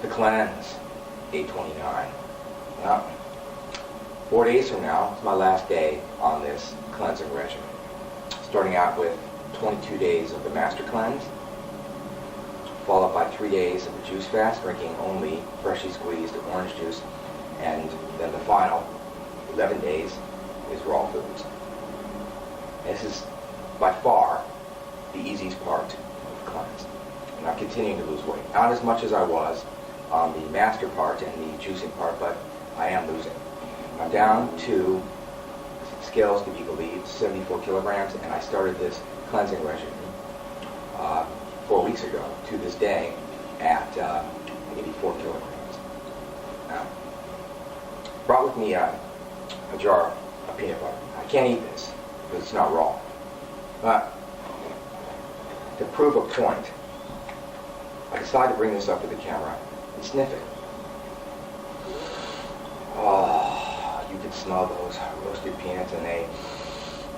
The cleanse, day 29. Well, 4 days from now is my last day on this cleansing regimen. Starting out with 22 days of the master cleanse, followed by 3 days of the juice fast, drinking only freshly squeezed orange juice, and then the final 11 days is raw foods. This is by far the easiest part of the cleanse. And I'm continuing to lose weight. Not as much as I was on the master part and the juicing part, but I am losing. I'm down to, scales to be believed, 74 kilograms, and I started this cleansing regimen 4 weeks ago to this day at 84 kilograms. Now, brought with me a jar of peanut butter. I can't eat this because it's not raw. But to prove a point, I decided to bring this up to the camera and sniff it. Oh, you can smell those roasted peanuts, and they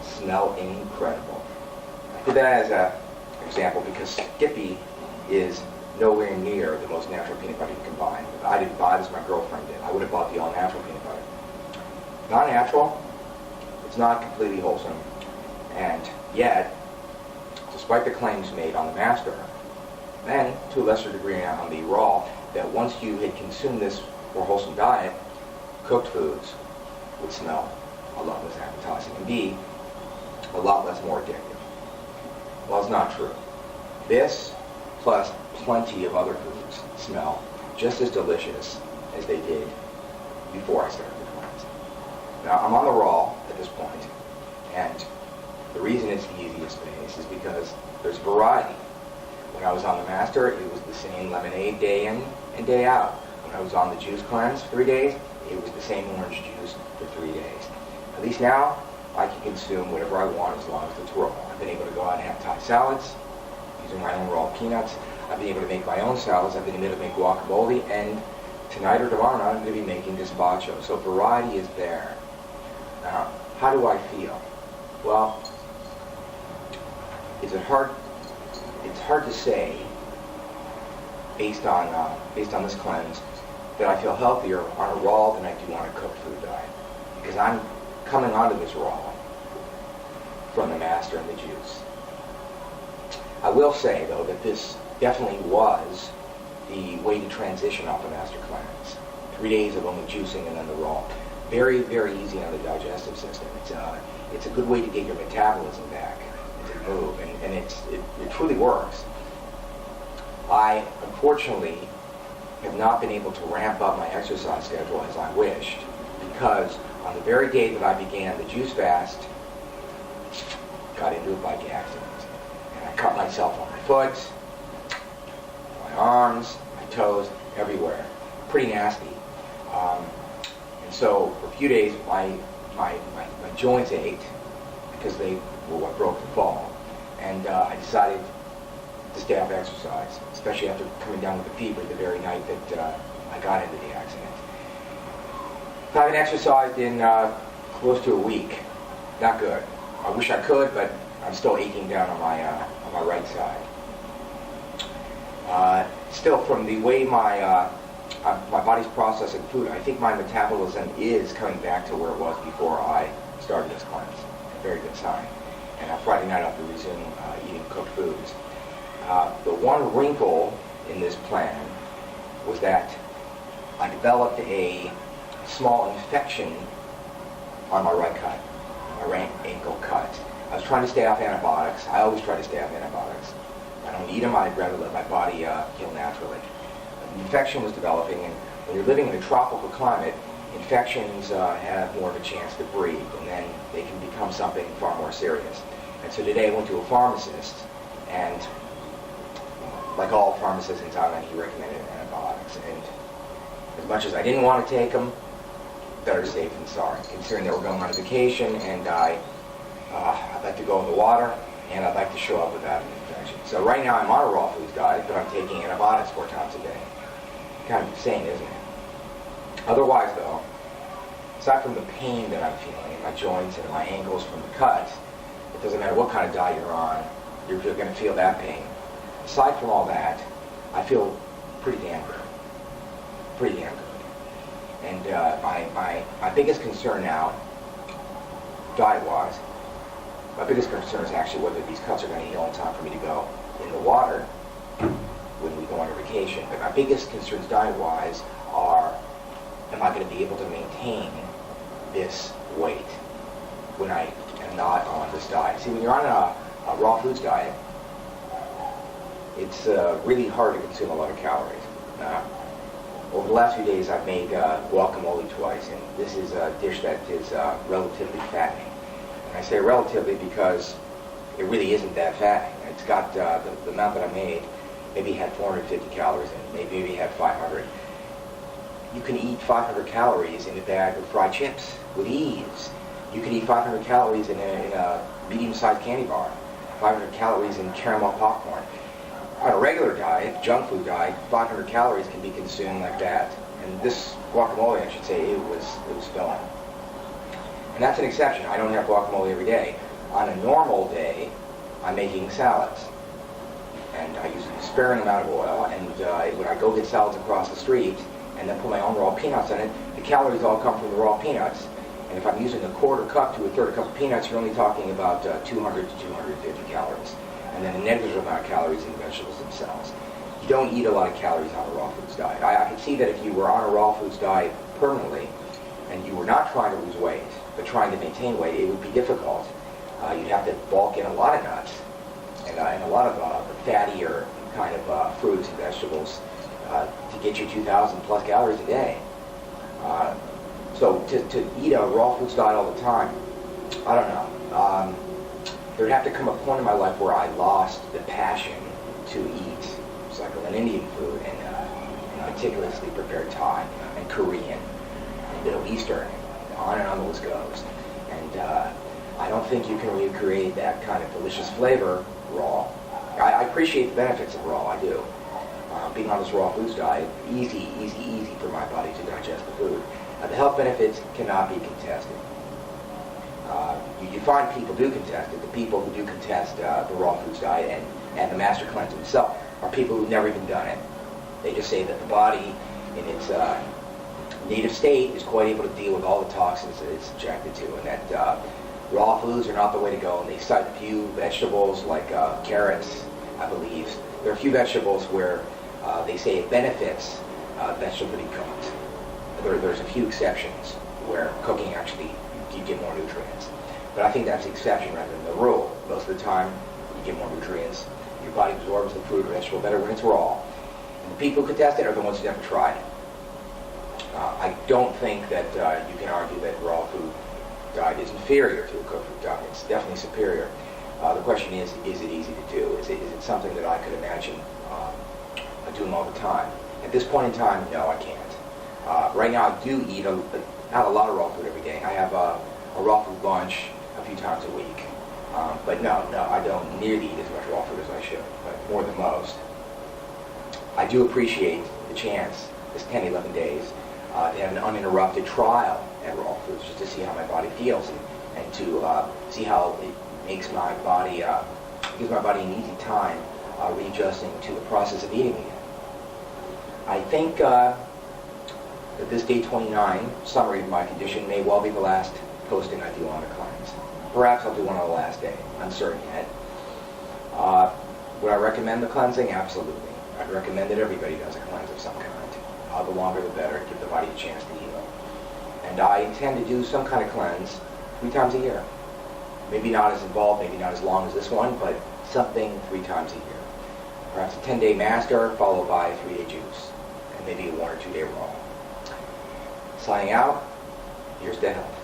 smell incredible. I did that as an example because Skippy is nowhere near the most natural peanut butter you can buy. I didn't buy this, my girlfriend did. I would have bought the all-natural peanut butter. Not natural, it's not completely wholesome, and yet, despite the claims made on the master, and to a lesser degree on the raw, that once you had consumed this more wholesome diet, cooked foods would smell a lot less appetizing and be a lot less more addictive. Well, it's not true. This, plus plenty of other foods, smell just as delicious as they did before I started the cleanse. Now, I'm on the raw at this point, and the reason it's the easiest phase is because there's variety. When I was on the master, it was the same lemonade day in and day out. When I was on the juice cleanse for 3 days, it was the same orange juice for 3 days. At least now, I can consume whatever I want as long as it's raw. I've been able to go out and have Thai salads using my own raw peanuts. I've been able to make my own salads. I've been able to make guacamole, and tonight or tomorrow night I'm going to be making gazpacho. So variety is there. Now, how do I feel? Well, it's hard to say based on this cleanse that I feel healthier on a raw than I do on a cooked food diet, because I'm coming onto this raw from the master and the juice. I will say though that this definitely was the way to transition off the master cleanse. 3 days of only juicing and then the raw. Very, very easy on the digestive system. It's a good way to get your metabolism back and to move, and it truly works. I, unfortunately, have not been able to ramp up my exercise schedule as I wished, because on the very day that I began the juice fast, got into a bike accident. And I cut myself on my foot, my arms, my toes, everywhere. Pretty nasty. And so for a few days, my joints ached because they were what broke the fall. And I decided to stay off exercise, especially after coming down with a fever the very night that I got into the accident. I haven't exercised in close to a week. Not good. I wish I could, but I'm still aching down on my right side. Still, from the way my body's processing food, I think my metabolism is coming back to where it was before I started this cleanse. A very good sign. And on Friday night, I'll have to resume eating cooked foods. The one wrinkle in this plan was that I developed a small infection on my right cut, my right ankle cut. I was trying to stay off antibiotics. I always try to stay off antibiotics. I don't need them. I'd rather let my body heal naturally. The infection was developing, and when you're living in a tropical climate, infections have more of a chance to breed, and then they can become something far more serious. And so today I went to a pharmacist, and like all pharmacists in Thailand, he recommended antibiotics. And as much as I didn't want to take them, better safe than sorry, considering that we're going on a vacation, and I'd like to go in the water, and I'd like to show up without an infection. So right now I'm on a raw foods diet, but I'm taking antibiotics 4 times a day. Kind of insane, isn't it? Otherwise, though, aside from the pain that I'm feeling in my joints and in my ankles from the cuts, it doesn't matter what kind of diet you're on, you're going to feel that pain. Aside from all that, I feel pretty damn good. pretty damn good. And my biggest concern now, diet-wise, my biggest concern is actually whether these cuts are going to heal in time for me to go in the water when we go on a vacation. But my biggest concerns diet-wise are, am I going to be able to maintain this weight when I am not on this diet? See, when you're on a raw foods diet, it's really hard to consume a lot of calories. Over the last few days, I've made guacamole twice, and this is a dish that is relatively fattening. And I say relatively because it really isn't that fattening. It's got the amount that I made maybe had 450 calories in it, maybe had 500. You can eat 500 calories in a bag of fried chips with ease. You can eat 500 calories in a medium-sized candy bar, 500 calories in caramel popcorn. On a regular diet, junk food diet, 500 calories can be consumed like that. And this guacamole, I should say, it was filling. And that's an exception. I don't have guacamole every day. On a normal day, I'm making salads. And I use a sparing amount of oil, and when I go get salads across the street and then put my own raw peanuts in it, the calories all come from the raw peanuts. And if I'm using a quarter cup to a third cup of peanuts, you're only talking about 200 to 250 calories. And then a negligible amount of calories in the vegetables themselves. You don't eat a lot of calories on a raw foods diet. I can see that if you were on a raw foods diet permanently, and you were not trying to lose weight, but trying to maintain weight, it would be difficult. You'd have to bulk in a lot of nuts, and a lot of fattier kind of fruits and vegetables to get you 2,000 plus calories a day. So to eat a raw foods diet all the time, I don't know. There'd have to come a point in my life where I lost the passion to eat Cycling Indian food and meticulously prepared Thai and Korean and Middle Eastern, and on the list goes. And I don't think you can recreate that kind of delicious flavor raw. I appreciate the benefits of raw, I do. Being on this raw foods diet, easy for my body to digest the food. The health benefits cannot be contested. You find people do contest it. The people who do contest the raw foods diet and the master cleanse itself are people who've never even done it. They just say that the body in its native state is quite able to deal with all the toxins that it's subjected to, and that raw foods are not the way to go. And they cite a few vegetables like carrots, I believe. There are a few vegetables where they say it benefits vegetable to be cooked. There's a few exceptions where cooking actually you get more nutrients. But I think that's the exception rather than the rule. Most of the time, you get more nutrients. Your body absorbs the fruit or vegetable better when it's raw. And the people who contest it are the ones who never tried it. I don't think that you can argue that raw food diet is inferior to a cooked food diet. It's definitely superior. The question is it easy to do? Is it something that I could imagine doing all the time? At this point in time, no, I can't. Right now, I do eat not a lot of raw food every day. I have a raw food lunch a few times a week. But no, I don't nearly eat as much raw food as I should, but more than most. I do appreciate the chance, this 10, 11 days, to have an uninterrupted trial at raw foods, just to see how my body feels and to see how it makes my body, gives my body an easy time readjusting to the process of eating again. I think that this day 29 summary of my condition may well be the last posting I do on the cleanse. Perhaps I'll do one on the last day. Uncertain yet. Would I recommend the cleansing? Absolutely. I'd recommend that everybody does a cleanse of some kind. The longer the better. Give the body a chance to heal. And I intend to do some kind of cleanse 3 times a year. Maybe not as involved, maybe not as long as this one, but something 3 times a year. Perhaps a 10-day master followed by a 3-day juice. And maybe a 1 or 2 day raw. Signing out, here's to health.